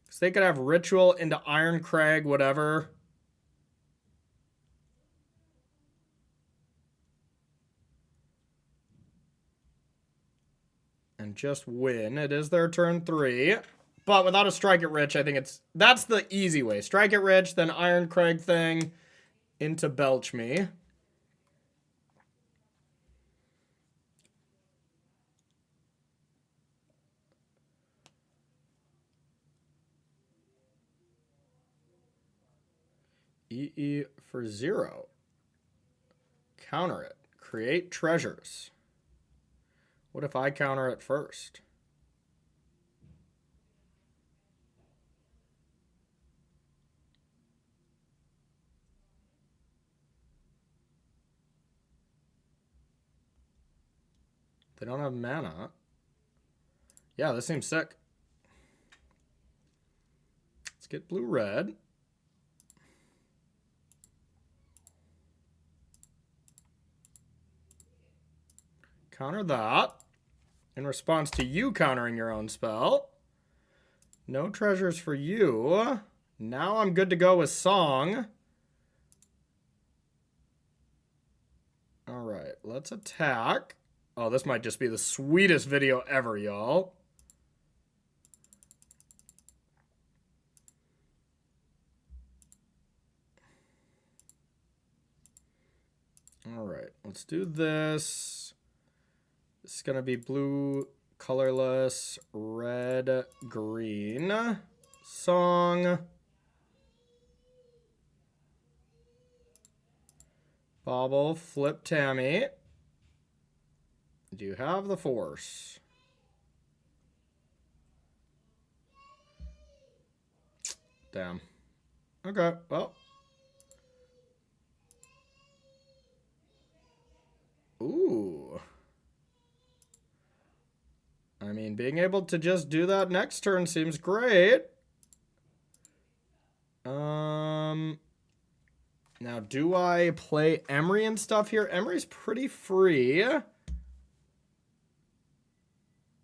Because they could have Ritual into Iron Crag, whatever. And just win. It is their turn 3. But without a Strike It Rich, I think that's the easy way. Strike It Rich, then Iron Crag thing into Belch Me. EE for 0. Counter it. Create treasures. What if I counter it first? They don't have mana. Yeah, this seems sick. Let's get blue-red. Counter that. In response to you countering your own spell. No treasures for you. Now I'm good to go with Song. Alright, let's attack. Oh, this might just be the sweetest video ever, y'all. Alright, let's do this. This is going to be blue, colorless, red, green. Song. Bauble, flip Tammy. Do you have the force? Damn. Okay, well. Ooh. I mean, being able to just do that next turn seems great. Now, do I play Emery and stuff here? Emery's pretty free.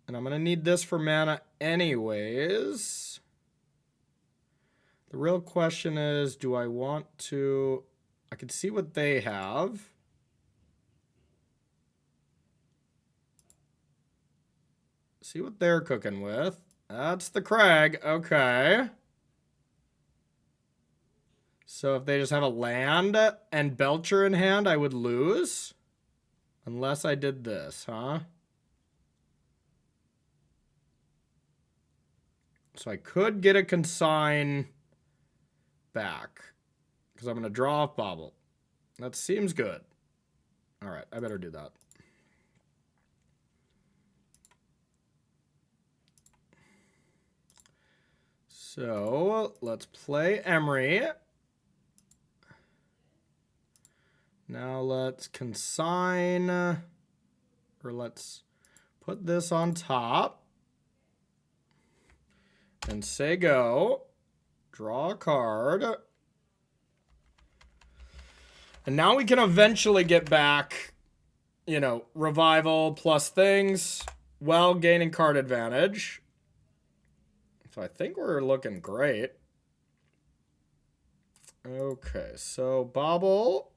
And I'm going to need this for mana anyways. The real question is, do I want to... I can see what they have. See what they're cooking with. That's the Crag. Okay. So if they just have a land and Belcher in hand, I would lose. Unless I did this, huh? So I could get a Consign back. Because I'm going to draw off Bauble. That seems good. Alright, I better do that. So let's play Emery. Now let's consign, or let's put this on top and say go. Draw a card. And now we can eventually get back, you know, revival plus things while gaining card advantage. So I think we're looking great. Okay, so bobble.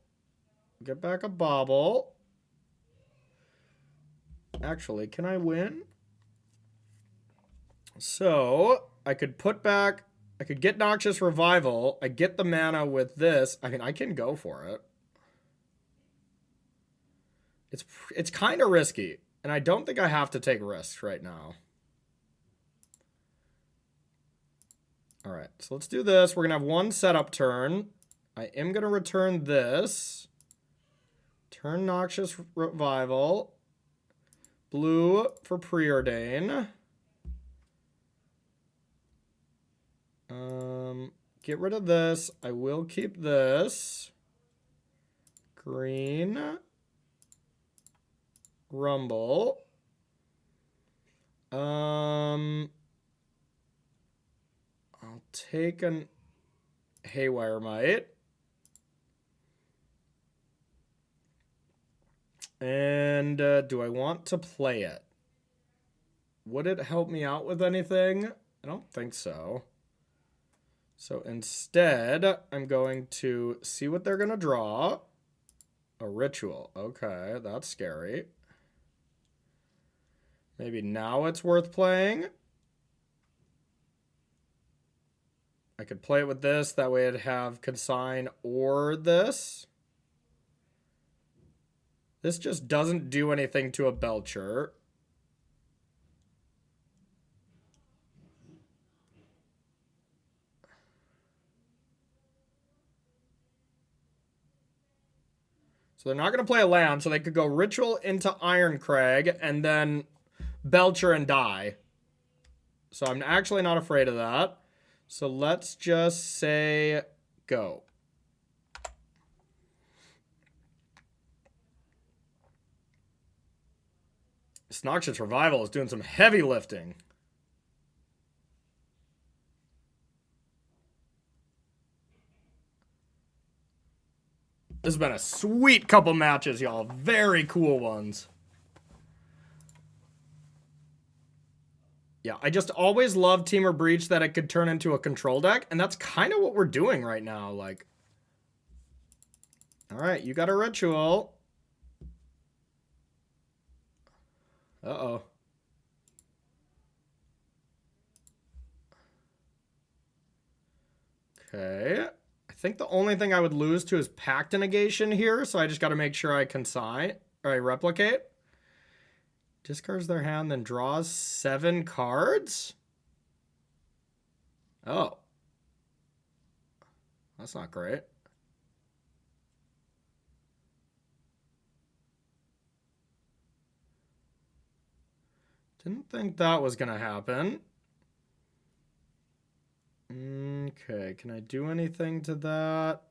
Get back a bobble. Actually, can I win? So I could put back, I could get Noxious Revival. I get the mana with this. I mean, I can go for it. It's kind of risky, and I don't think I have to take risks right now. All right, so let's do this. We're going to have one setup turn. I am going to return this. Turn Noxious Revival. Blue for Preordain. Get rid of this. I will keep this. Green. Rumble. I'll take an Haywire Mite. And do I want to play it? Would it help me out with anything? I don't think so. So instead, I'm going to see what they're going to draw. A Ritual. Okay, that's scary. Maybe now it's worth playing. I could play it with this. That way I'd have Consign or this. This just doesn't do anything to a Belcher. So they're not going to play a land, so they could go Ritual into Ironcrag and then Belcher and die. So I'm actually not afraid of that. So let's just say go. This Noxious Revival is doing some heavy lifting. This has been a sweet couple matches, y'all. Very cool ones. Yeah, I just always loved Temur Breach that it could turn into a control deck, and that's kind of what we're doing right now. Like, all right, you got a Ritual. Uh-oh. Okay. I think the only thing I would lose to is Pact Negation here, so I just got to make sure I consign, or I replicate. Discards their hand, then draws 7 cards? Oh. That's not great. Didn't think that was going to happen. Okay, can I do anything to that?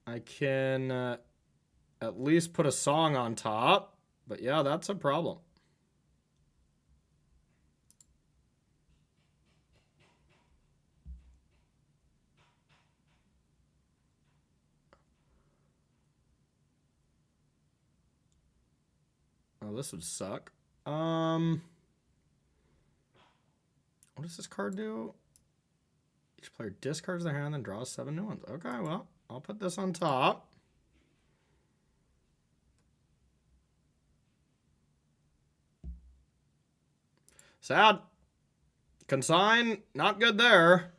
I can at least put a song on top. But yeah, that's a problem. Oh, this would suck. What does this card do? Each player discards their hand and draws 7 new ones. Okay, well, I'll put this on top. Sad. Consign, not good there.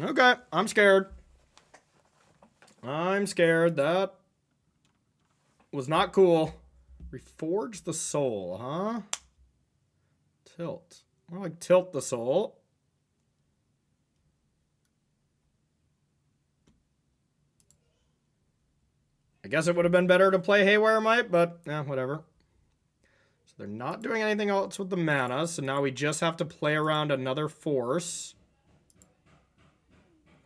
Okay, I'm scared. I'm scared. That was not cool. Reforge the Soul, huh? Tilt. More like Tilt the Soul. I guess it would have been better to play Haywire Mite, but yeah, whatever. they're not doing anything else with the mana, so now we just have to play around another force.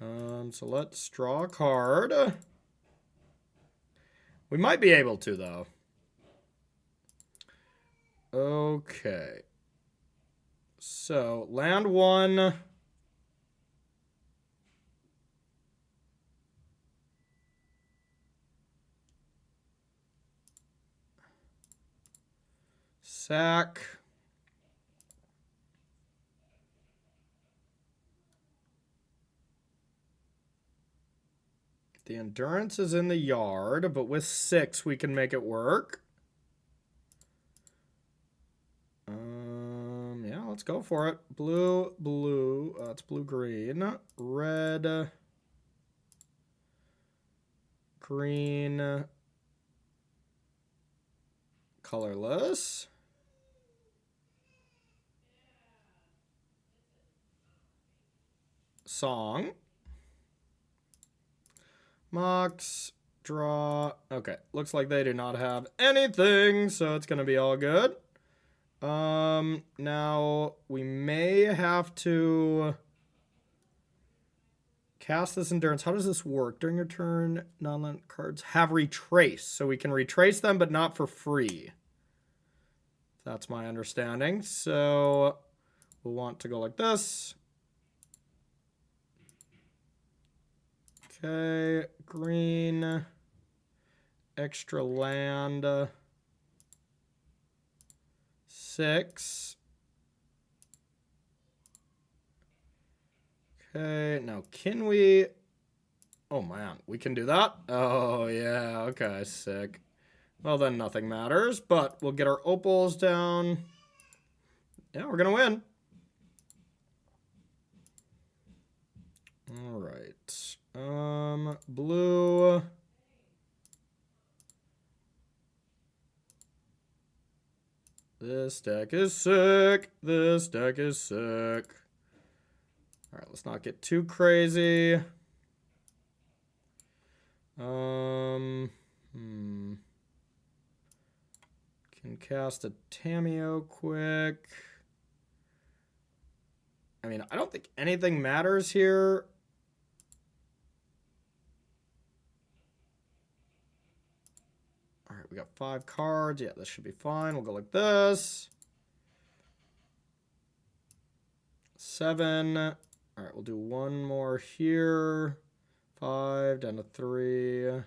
So let's draw a card. We might be able to, though. Okay. So, land 1. Sack. The endurance is in the yard, but with 6 we can make it work. Yeah, let's go for it. Blue, it's blue-green. Red, green, colorless. Song. Mox, draw. Okay, looks like they do not have anything, so it's going to be all good. Now we may have to cast this endurance. How does this work? During your turn, non-land cards have retrace, so we can retrace them, but not for free. That's my understanding. So we'll want to go like this. Okay, green, extra land, 6. Okay, now can we... Oh man, we can do that? Oh yeah, okay, sick. Well then nothing matters, but we'll get our opals down. Yeah, we're gonna win. All right. Blue. This deck is sick. This deck is sick. All right, let's not get too crazy. Can cast a Tameo quick. I mean, I don't think anything matters here. All right, we got 5 cards. Yeah, this should be fine. We'll go like this. 7. All right, we'll do one more here. 5 down to 3. All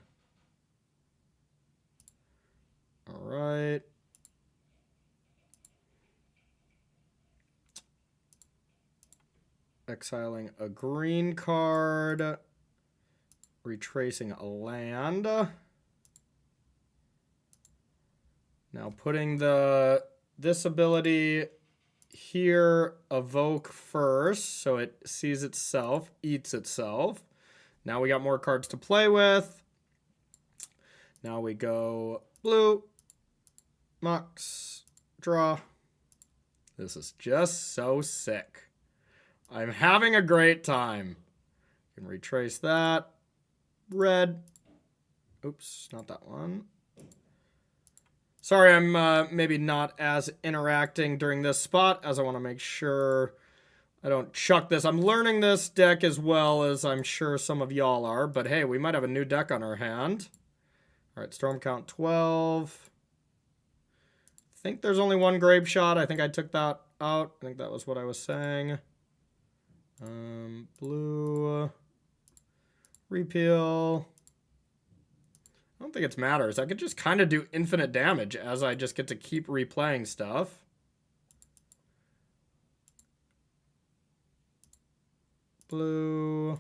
right. Exiling a green card. Retracing a land. Now putting this ability here, evoke first, so it sees itself, eats itself. Now we got more cards to play with. Now we go blue, Mox, draw. This is just so sick. I'm having a great time. You can retrace that. Red. Oops, not that one. Sorry, I'm maybe not as interacting during this spot, as I want to make sure I don't chuck this. I'm learning this deck as well as I'm sure some of y'all are, but hey, we might have a new deck on our hand. All right, storm count 12. I think there's only one grave shot. I think I took that out. I think that was what I was saying. Blue. Repeal. I don't think it matters. I could just kind of do infinite damage as I just get to keep replaying stuff. Blue.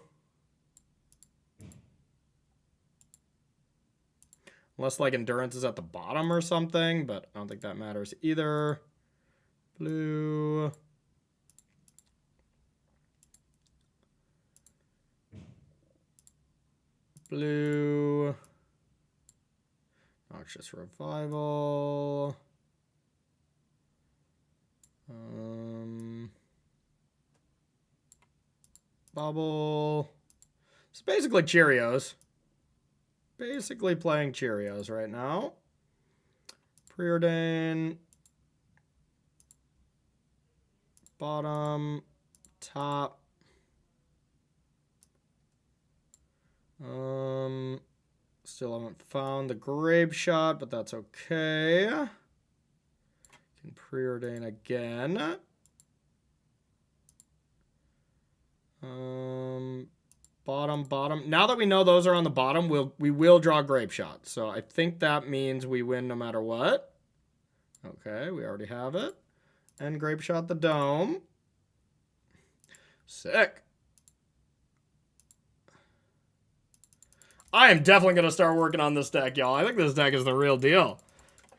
Unless like endurance is at the bottom or something, but I don't think that matters either. Blue. Blue. Noxious Revival. Bubble. It's basically Cheerios. Basically playing Cheerios right now. Preordain. bottom, top. Still haven't found the grape shot, but that's okay. Can preordain again. Bottom. Now that we know those are on the bottom, we will draw grape shot. So I think that means we win no matter what. Okay, we already have it. And grape shot the dome. Sick. I am definitely going to start working on this deck, y'all. I think this deck is the real deal.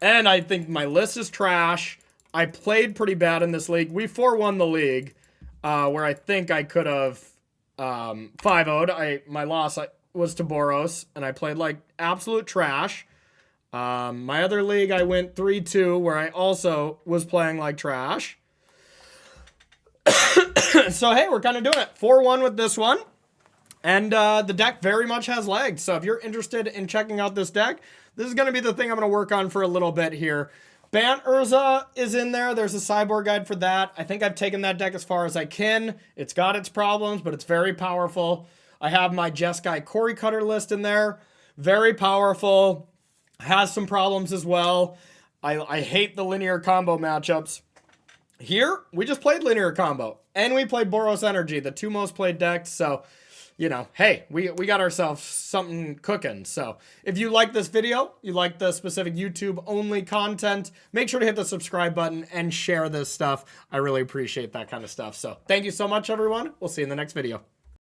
And I think my list is trash. I played pretty bad in this league. We 4-1 the league, where I think I could have 5-0'd. My loss was to Boros, and I played like absolute trash. My other league, I went 3-2, where I also was playing like trash. So, hey, we're kind of doing it. 4-1 with this one. And the deck very much has legs. So if you're interested in checking out this deck, this is going to be the thing I'm going to work on for a little bit here. Bant Urza is in there. There's a sideboard guide for that. I think I've taken that deck as far as I can. It's got its problems, but it's very powerful. I have my Jeskai Corey Cutter list in there. Very powerful. Has some problems as well. I hate the linear combo matchups. Here, we just played linear combo. And we played Boros Energy, the two most played decks. So, you know, hey, we got ourselves something cooking. So if you like this video, you like the specific YouTube only content, make sure to hit the subscribe button and share this stuff. I really appreciate that kind of stuff. So thank you so much, everyone. We'll see you in the next video.